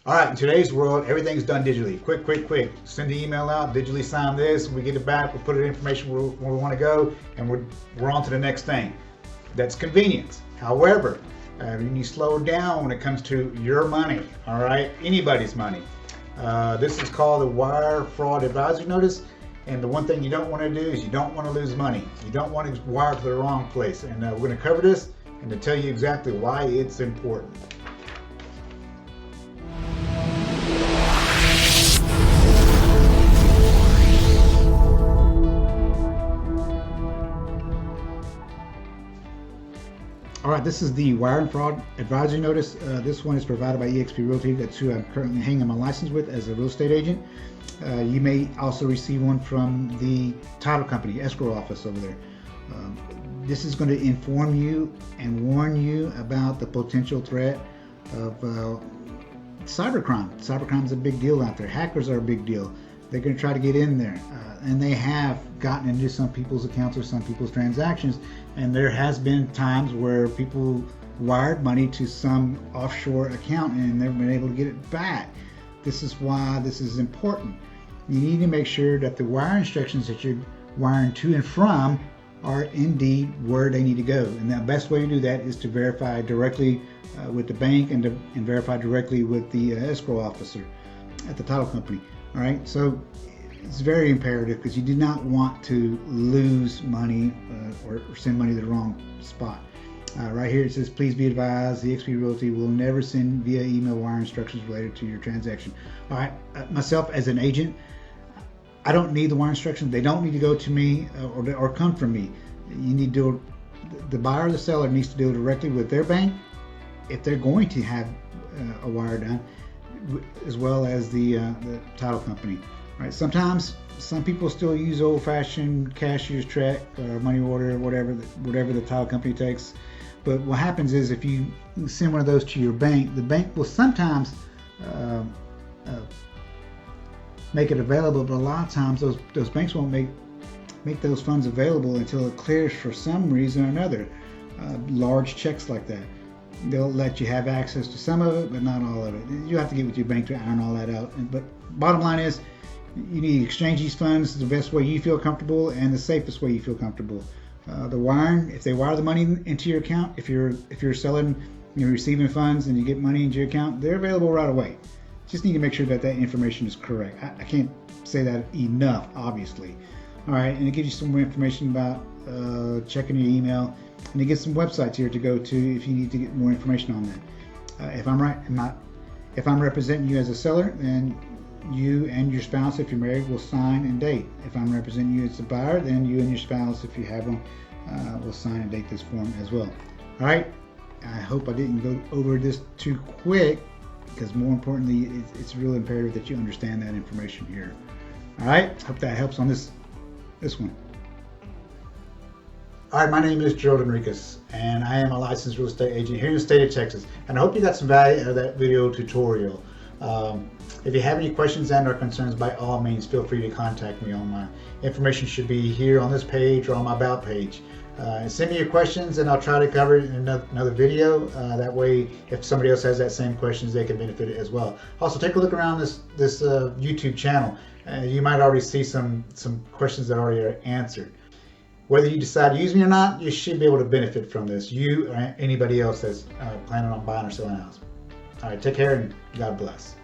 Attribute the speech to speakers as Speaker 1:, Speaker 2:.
Speaker 1: All right, in today's world, everything's done digitally. Quick, quick, quick. Send the email out, digitally sign this, we get it back, we put the information where we want to go, and we're on to the next thing. That's convenience. However, you need to slow down when it comes to your money, all right? Anybody's money. This is called the Wire Fraud Advisory Notice. And the one thing you don't want to do is you don't want to lose money. You don't want to wire to the wrong place. And we're going to cover this and to tell you exactly why it's important. All right, this is the Wire and Fraud Advisory Notice. This one is provided by eXp Realty. That's who I'm currently hanging my license with as a real estate agent. You may also receive one from the title company, escrow office over there. This is going to inform you and warn you about the potential threat of cybercrime. Cybercrime is a big deal out there. Hackers are a big deal. They're going to try to get in there, and they have gotten into some people's accounts or some people's transactions, and there has been times where people wired money to some offshore account and they've been able to get it back. This is why this is important. You need to make sure that the wire instructions that you're wiring to and from are indeed where they need to go. And the best way to do that is to verify directly with the bank and verify directly with the escrow officer at the title company. All right, so it's very imperative because you do not want to lose money or send money to the wrong spot. Right here it says, please be advised, the eXp Realty will never send via email wire instructions related to your transaction. All right, myself as an agent, I don't need the wire instructions. They don't need to go to me or come from me. You need to the buyer or the seller needs to deal directly with their bank if they're going to have a wire done, as well as the title company. Right? Sometimes some people still use old-fashioned cashier's check or money order, whatever the title company takes. But what happens is if you send one of those to your bank, the bank will sometimes make it available, but a lot of times those banks won't make those funds available until it clears for some reason or another. Large checks like that. They'll let you have access to some of it, but not all of it. You have to get with your bank to iron all that out. But bottom line is, you need to exchange these funds the best way you feel comfortable and the safest way you feel comfortable. The wiring, if they wire the money into your account, if you're selling, you're receiving funds and you get money into your account, they're available right away. Just need to make sure that information is correct. I can't say that enough, obviously. All right, and it gives you some more information about checking your email, and it gives some websites here to go to if you need to get more information on that. If I'm representing you as a seller, then you and your spouse, if you're married, will sign and date. If I'm representing you as a buyer, then you and your spouse, if you have one, will sign and date this form as well. All right, I hope I didn't go over this too quick, because more importantly, it's really imperative that you understand that information here. All right, hope that helps on this one. All right, my name is Gerald Enriquez, and I am a licensed real estate agent here in the state of Texas. And I hope you got some value out of that video tutorial. If you have any questions and or concerns, by all means, feel free to contact me. My information should be here on this page or on my About page. Send me your questions and I'll try to cover it in another video. That way, if somebody else has that same questions, they can benefit as well. Also, take a look around this YouTube channel. You might already see some questions that already are answered. Whether you decide to use me or not, you should be able to benefit from this. You or anybody else that's planning on buying or selling a house. All right, take care and God bless.